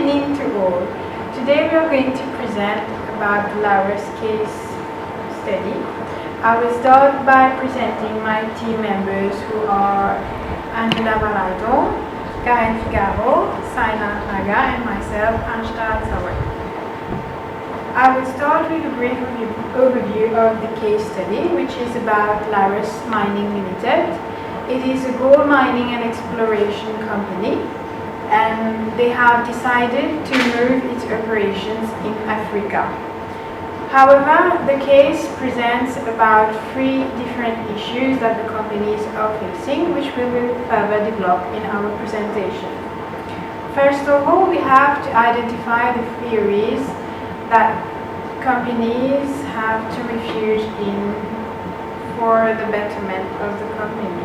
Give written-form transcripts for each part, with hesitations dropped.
evening to all. Today we are going to present about the Laurus case study. I will start by presenting my team members who are Angela Valadon, Karen Figaro, Saina Naga, and myself, Anshta Zawai. I will start with a brief overview of the case study, which is about Laurus Mining Limited. It is a gold mining and exploration company, and they have decided to move its operations in Africa. However, the case presents about 3 different issues that the companies are facing, which we will further develop in our presentation. First of all, we have to identify the theories that companies have to refuse in for the betterment of the company.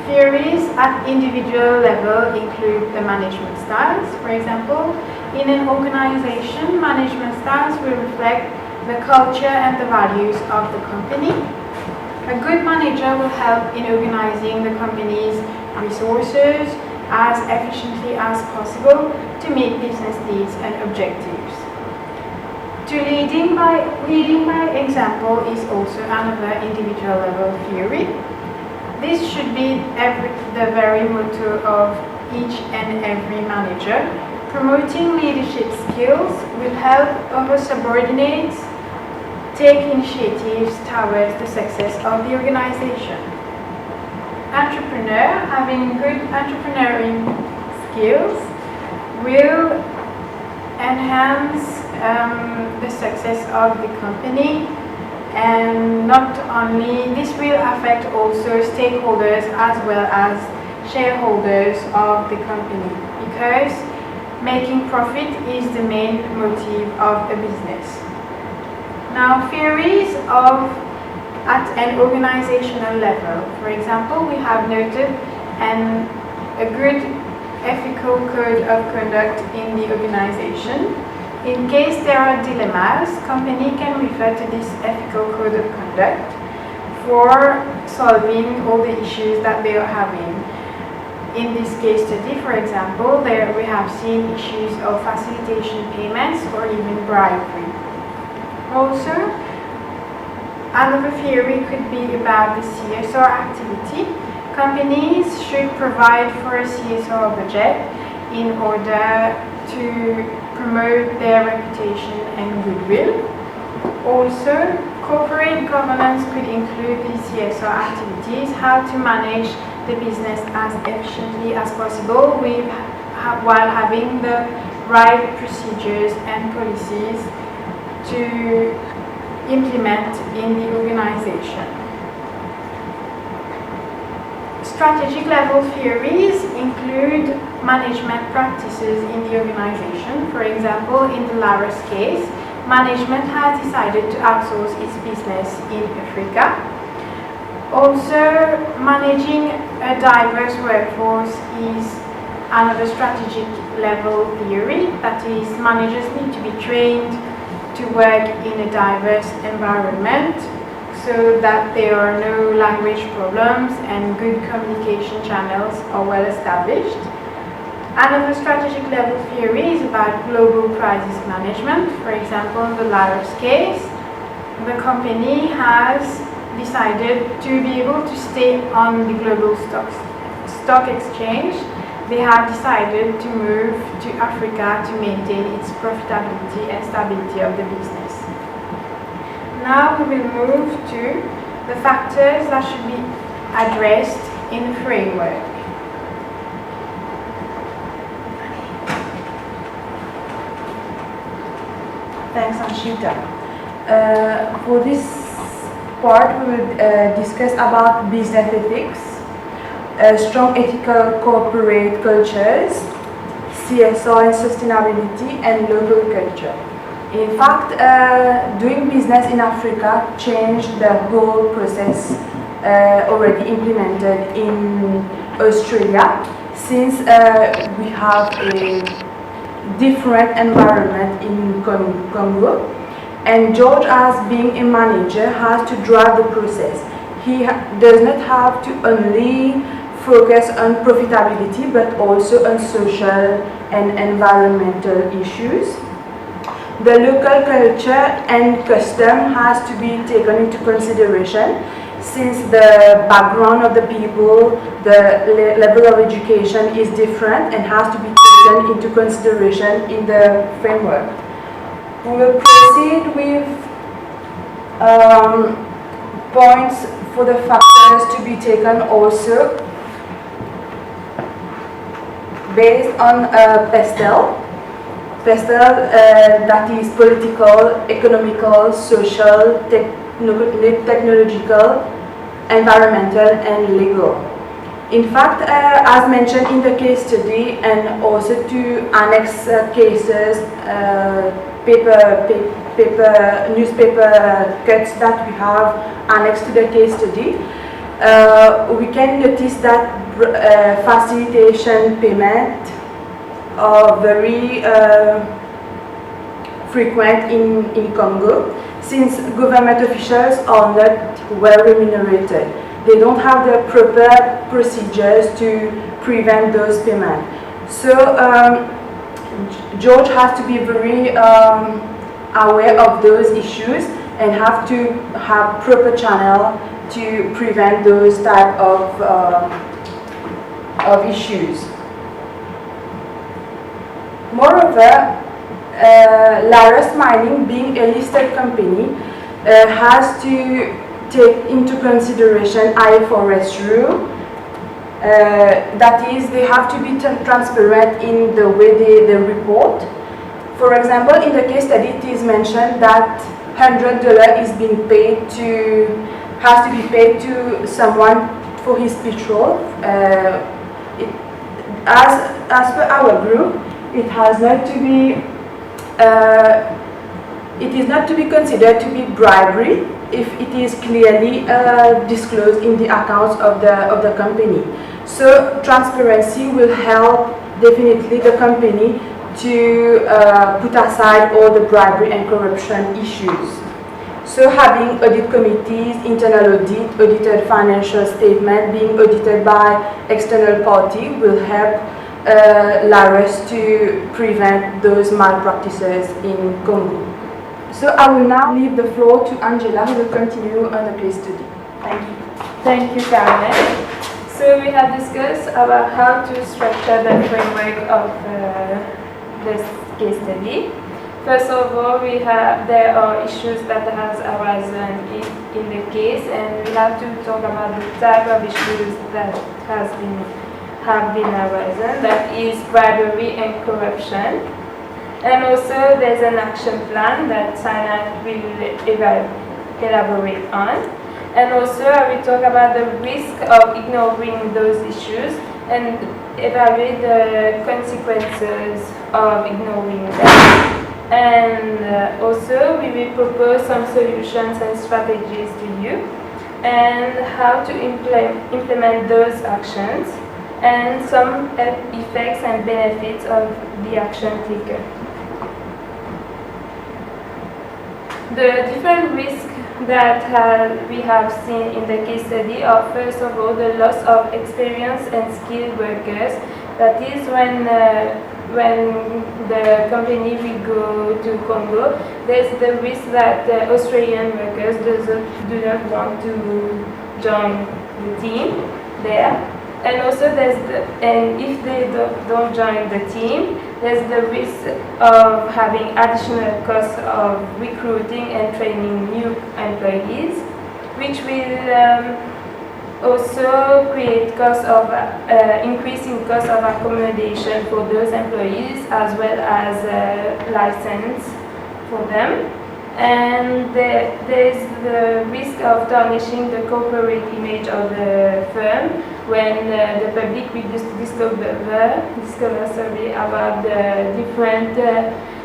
Theories at individual level include the management styles. For example, in an organization, management styles will reflect the culture and the values of the company. A good manager will help in organizing the company's resources as efficiently as possible to meet business needs and objectives. Leading by example is also another individual level theory. This should be the very motto of each and every manager. Promoting leadership skills will help our subordinates take initiatives towards the success of the organization. Entrepreneur having good entrepreneurial skills will enhance the success of the company, and not only this will affect also stakeholders as well as shareholders of the company, because making profit is the main motive of a business. Now, theories at an organizational level. For example, we have noted a good ethical code of conduct in the organization. In case there are dilemmas, company can refer to this ethical code of conduct for solving all the issues that they are having. In this case study, for example, there we have seen issues of facilitation payments or even bribery. Also, another theory could be about the CSR activity. Companies should provide for a CSR budget in order to promote their reputation and goodwill. Also, corporate governance could include the CSR activities, how to manage the business as efficiently as possible while having the right procedures and policies to implement in the organization. Strategic level theories include management practices in the organization. For example, in the Laurus case, management has decided to outsource its business in Africa. Also, managing a diverse workforce is another strategic level theory. That is, managers need to be trained to work in a diverse environment so that there are no language problems and good communication channels are well established. Another strategic level theory is about global crisis management. For example, in the Laurus case, the company has decided to be able to stay on the global stock exchange. They have decided to move to Africa to maintain its profitability and stability of the business. Now we will move to the factors that should be addressed in the framework. Thanks, Anshita. For this part, we will discuss about business ethics, strong ethical corporate cultures, CSR and sustainability, and local culture. In fact, doing business in Africa changed the whole process already implemented in Australia, since we have a different environment in Congo, and George, as being a manager, has to drive the process. He does not have to only focus on profitability but also on social and environmental issues. The local culture and custom has to be taken into consideration, since the background of the people, the level of education is different and has to be taken into consideration in the framework. We will proceed with points for the factors to be taken also based on PESTEL. PESTEL, that is political, economical, social, technological, environmental and legal. In fact, as mentioned in the case study, and also to annex cases, newspaper cuts that we have annexed to the case study, we can notice that facilitation payment are very frequent in Congo, since government officials are not well remunerated. They don't have the proper procedures to prevent those payments. So George has to be very aware of those issues and have to have proper channel to prevent those type of issues. Moreover, Laros Mining, being a listed company, has to take into consideration IFRS rule. That is, they have to be transparent in the way they report. For example, in the case study, it is mentioned that $100 is being paid has to be paid to someone for his petrol. As per our group, it has not to be. It is not to be considered to be bribery if it is clearly disclosed in the accounts of the company. So transparency will help definitely the company to put aside all the bribery and corruption issues. So having audit committees, internal audit, audited financial statement being audited by external party will help Laros to prevent those malpractices in Congo. So I will now leave the floor to Angela, who will continue on the case study. Thank you. Thank you, Carmen. So we have discussed about how to structure the framework of this case study. First of all, there are issues that has arisen in the case, and we have to talk about the type of issues that have been arisen, that is bribery and corruption. And also there's an action plan that Sana will elaborate on. And also I will talk about the risk of ignoring those issues and evaluate the consequences of ignoring them. And also we will propose some solutions and strategies to you, and how to implement those actions, and some effects and benefits of the action taken. The different risks that we have seen in the case study are, first of all, the loss of experienced and skilled workers. That is when the company will go to Congo, there's the risk that the Australian workers do not want to join the team there. And also and if they don't join the team, there's the risk of having additional costs of recruiting and training new employees, which will also create costs of increasing cost of accommodation for those employees, as well as license for them. And there's the risk of tarnishing the corporate image of the firm when the public will discover about the different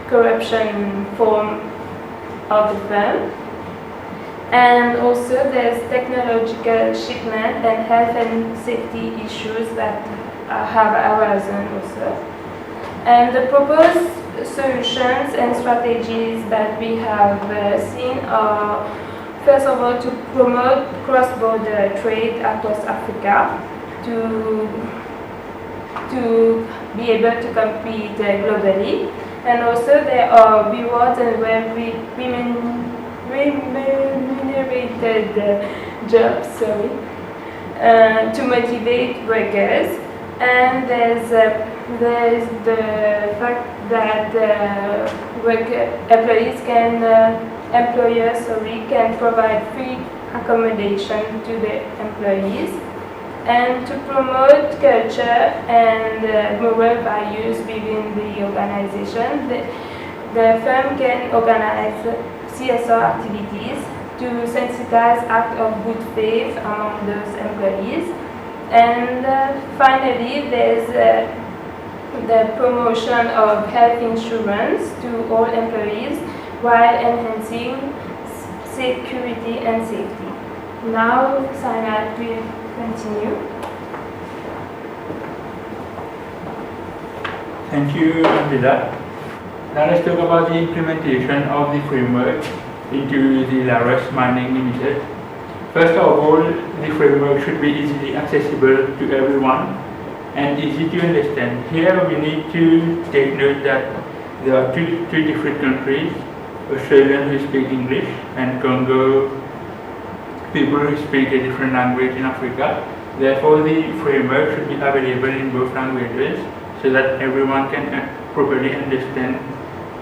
corruption form of the firm. And also there's technological shipment and health and safety issues that have arisen also. And the proposed solutions and strategies that we have seen are, first of all, to promote cross-border trade across Africa, to be able to compete globally. And also there are rewards and remunerated jobs, to motivate workers. And there's the fact that employers can provide free accommodation to the employees. And to promote culture and moral values within the organization, the firm can organize CSR activities to sensitize acts of good faith among those employees. And finally, there's the promotion of health insurance to all employees while enhancing security and safety. Now, Sinat will continue. Thank you, Angela. Now let's talk about the implementation of the framework into the Laros Mining Limited. First of all, the framework should be easily accessible to everyone and easy to understand. Here we need to take note that there are two different countries, Australians who speak English and Congo people who speak a different language in Africa. Therefore, the framework should be available in both languages so that everyone can properly understand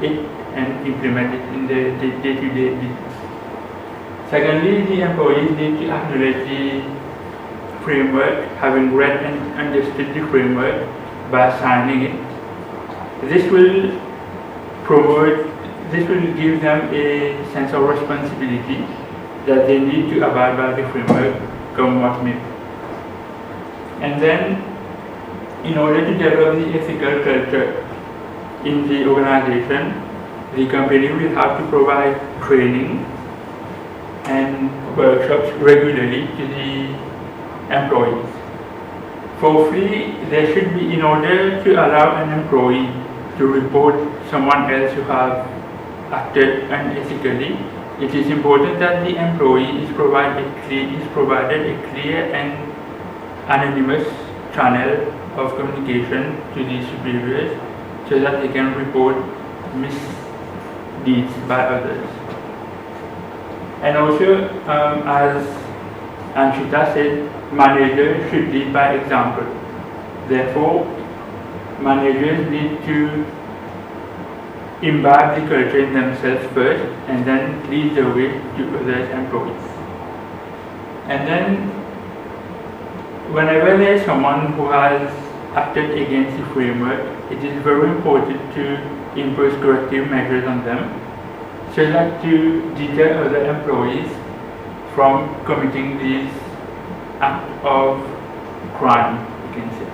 it and implement it in the day-to-day business. Secondly, the employees need to acknowledge the framework, having read and understood the framework by signing it. This will give them a sense of responsibility that they need to abide by the framework, come what may. And then, in order to develop the ethical culture in the organization, the company will have to provide training and workshops regularly to the employees. Fourthly, there should be, in order to allow an employee to report someone else who have acted unethically, it is important that the employee is provided a clear and anonymous channel of communication to the superiors so that they can report misdeeds by others. And also, as Anshita said, managers should lead by example. Therefore, managers need to imbibe the culture in themselves first and then lead the way to other employees. And then, whenever there is someone who has acted against the framework, it is very important to impose corrective measures on them so that to deter other employees from committing these acts of crime, you can say.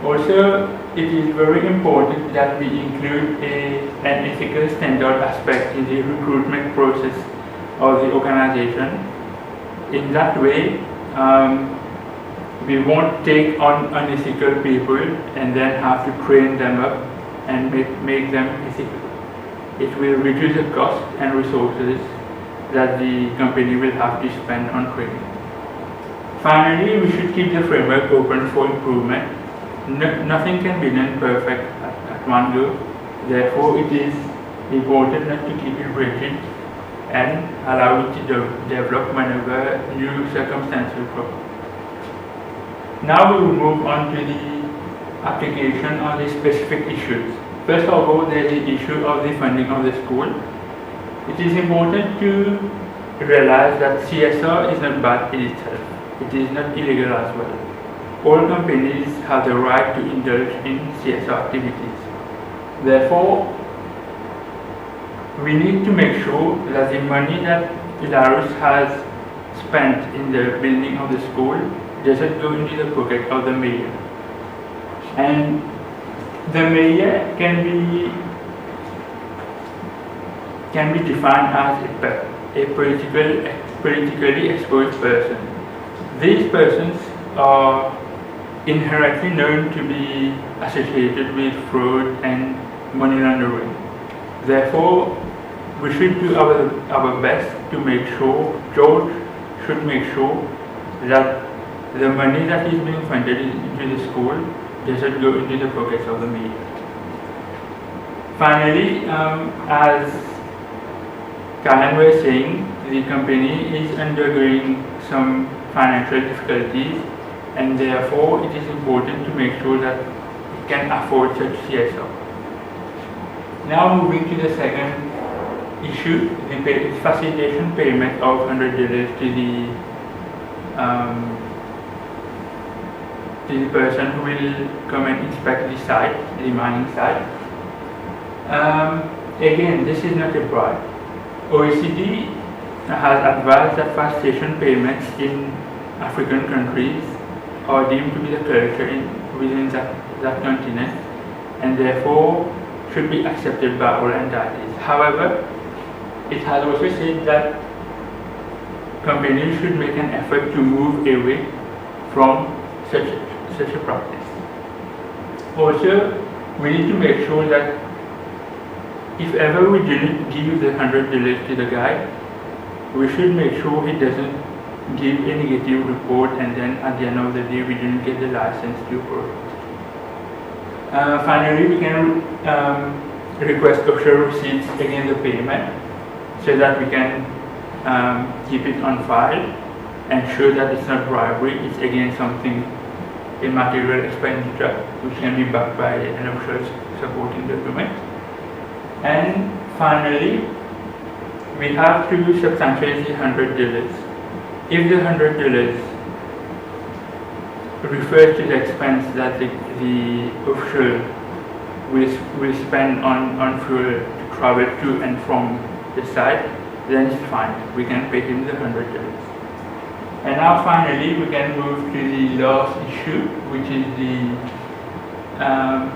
Also, it is very important that we include an ethical standard aspect in the recruitment process of the organization. In that way, we won't take on unethical people and then have to train them up and make them ethical. It will reduce the cost and resources that the company will have to spend on training. Finally, we should keep the framework open for improvement. Nothing can be done perfect at one go. Therefore, it is important not to keep it rigid and allow it to develop whenever new circumstances occur. Now we will move on to the application on the specific issues. First of all, there is the issue of the funding of the school. It is important to realize that CSR is not bad in itself. It is not illegal as well. All companies have the right to indulge in CSR activities. Therefore, we need to make sure that the money that Belarus has spent in the building of the school doesn't go into the pocket of the mayor. And the mayor can be defined as a politically exposed person. These persons are inherently known to be associated with fraud and money laundering. Therefore, we should do our best to make sure, George should make sure that the money that is being funded into the school doesn't go into the pockets of the media. Finally, as Karen was saying, the company is undergoing some financial difficulties, and therefore it is important to make sure that it can afford such CSR. Now moving to the second issue, the facilitation payment of $100 to the person who will come and inspect the site, the mining site. Again, this is not a bribe. OECD has advised that facilitation payments in African countries are deemed to be the culture within that continent, and therefore should be accepted by all entities. However, it has also said that companies should make an effort to move away from such a practice. Also, we need to make sure that if ever we didn't give the $100 to the guy, we should make sure he doesn't give a negative report and then at the end of the day we didn't get the license to operate. Finally, we can request offshore receipts against the payment so that we can keep it on file and show that it's not bribery, it's again something, a material expenditure which can be backed by an official supporting document. And finally, we have to substantiate the $100. If the $100 refers to the expense that the official will spend on fuel to travel to and from the site, then it's fine. We can pay him the $100. And now finally, we can move to the last issue, which is the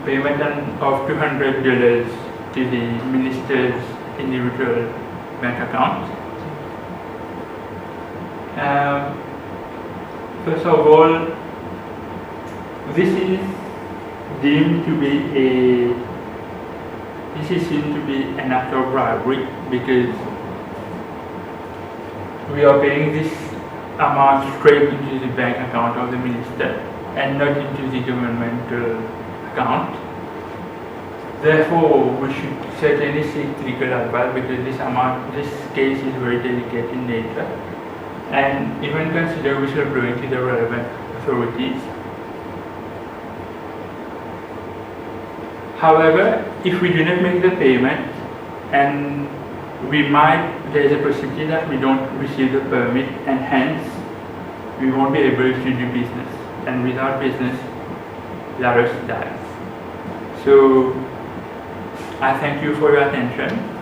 payment of $200 to the minister's individual bank account. First of all, this is seen to be an act of bribery because we are paying this amount straight into the bank account of the minister and not into the governmental account. Therefore, we should certainly seek legal advice because this case is very delicate in nature, and even consider whistleblowing to the relevant authorities. However, if we do not make the payment, and there's a possibility that we don't receive the permit, and hence we won't be able to do business. And without business, Laros dies. So I thank you for your attention.